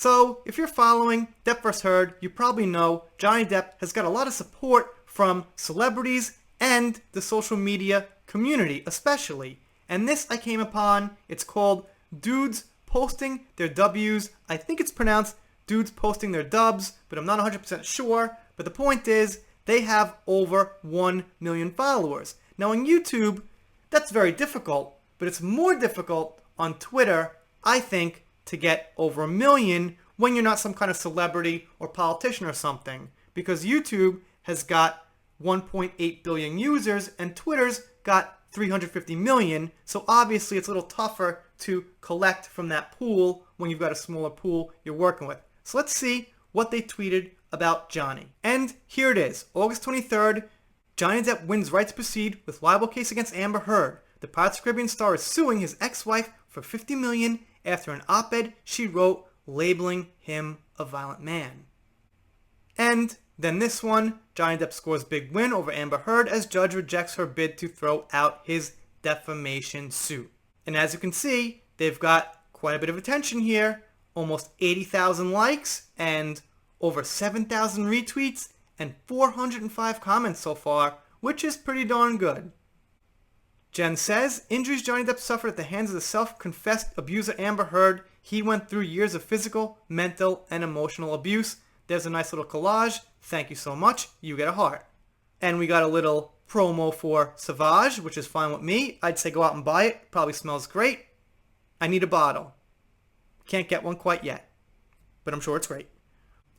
So, if you're following Depp vs. Heard, you probably know Johnny Depp has got a lot of support from celebrities and the social media community, especially. And this I came upon. It's called Dudes Posting Their W's. I think it's pronounced Dudes Posting Their Dubs, but I'm not 100% sure. But the point is, they have over 1 million followers. Now on YouTube, that's very difficult, but it's more difficult on Twitter, I think, to get over 1 million when you're not some kind of celebrity or politician or something. Because YouTube has got 1.8 billion users and Twitter's got 350 million, so obviously it's a little tougher to collect from that pool when you've got a smaller pool you're working with. So let's see what they tweeted about Johnny. And here it is, August 23rd, Johnny Depp wins right to proceed with libel case against Amber Heard. The Pirates of the Caribbean star is suing his ex-wife for $50 million after an op-ed she wrote labeling him a violent man. And then this one, Johnny Depp scores big win over Amber Heard as judge rejects her bid to throw out his defamation suit. And as you can see, they've got quite a bit of attention here, almost 80,000 likes and over 7,000 retweets and 405 comments so far, which is pretty darn good. Jen says, injuries Johnny Depp suffered at the hands of the self-confessed abuser Amber Heard. He went through years of physical, mental, and emotional abuse. There's a nice little collage. Thank you so much. You get a heart. And we got a little promo for Sauvage, which is fine with me. I'd say go out and buy it. Probably smells great. I need a bottle. Can't get one quite yet, but I'm sure it's great.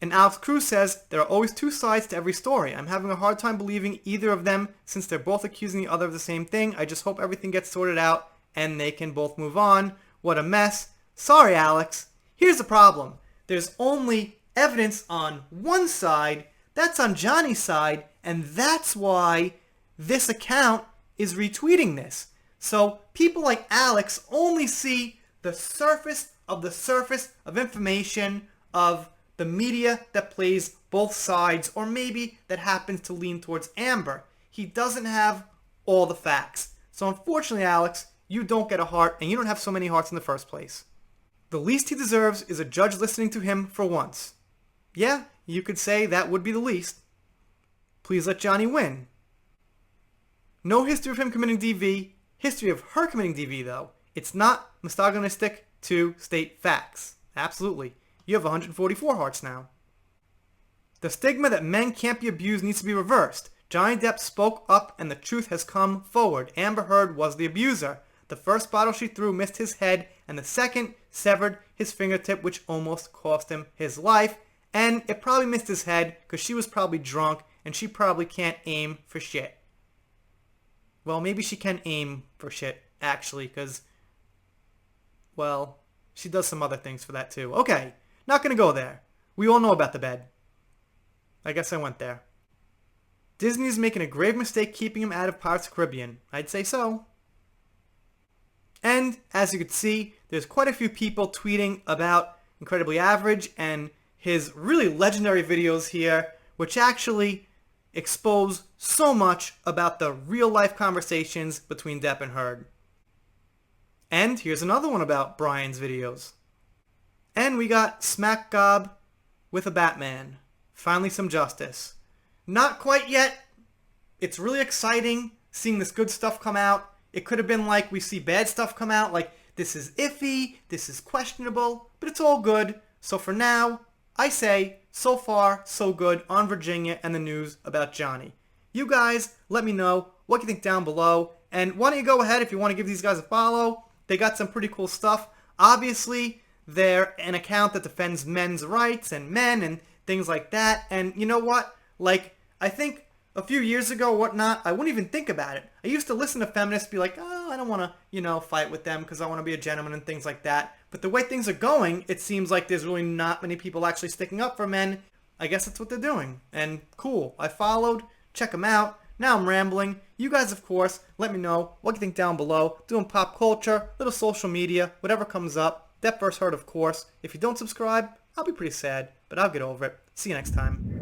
And Alex Cruz says, there are always two sides to every story. I'm having a hard time believing either of them since they're both accusing the other of the same thing. I just hope everything gets sorted out and they can both move on. What a mess. Sorry, Alex. Here's the problem. There's only evidence on one side. That's on Johnny's side. And that's why this account is retweeting this. So people like Alex only see the surface of information of the media that plays both sides, or maybe that happens to lean towards Amber. He doesn't have all the facts. So unfortunately, Alex, you don't get a heart, and you don't have so many hearts in the first place. The least he deserves is a judge listening to him for once. Yeah, you could say that would be the least. Please let Johnny win. No history of him committing DV. History of her committing DV, though. It's not misogynistic to state facts. Absolutely. You have 144 hearts now. The stigma that men can't be abused needs to be reversed. Johnny Depp spoke up and the truth has come forward. Amber Heard was the abuser. The first bottle she threw missed his head and the second severed his fingertip, which almost cost him his life. And it probably missed his head because she was probably drunk and she probably can't aim for shit. Well, maybe she can aim for shit, actually, because, well, she does some other things for that too. Okay. Not going to go there. We all know about the bed. I guess I went there. Disney is making a grave mistake keeping him out of Pirates of the Caribbean. I'd say so. And, as you can see, there's quite a few people tweeting about Incredibly Average and his really legendary videos here, which actually expose so much about the real-life conversations between Depp and Heard. And here's another one about Brian's videos. And we got Smack Gob with a Batman. Finally some justice. Not quite yet. It's really exciting seeing this good stuff come out. It could have been like we see bad stuff come out, like this is iffy, this is questionable, but it's all good. So for now, I say so far so good on Virginia and the news about Johnny. You guys, let me know what you think down below. And why don't you go ahead if you want to give these guys a follow. They got some pretty cool stuff. Obviously, they're an account that defends men's rights and men and things like that. And you know what? Like, I think a few years ago or whatnot, I wouldn't even think about it. I used to listen to feminists be like, oh, I don't want to, fight with them because I want to be a gentleman and things like that. But the way things are going, it seems like there's really not many people actually sticking up for men. I guess that's what they're doing. And cool. I followed. Check them out. Now I'm rambling. You guys, of course, let me know what you think down below. Doing pop culture, little social media, whatever comes up. Depp vs. Heard, of course. If you don't subscribe, I'll be pretty sad, but I'll get over it. See you next time.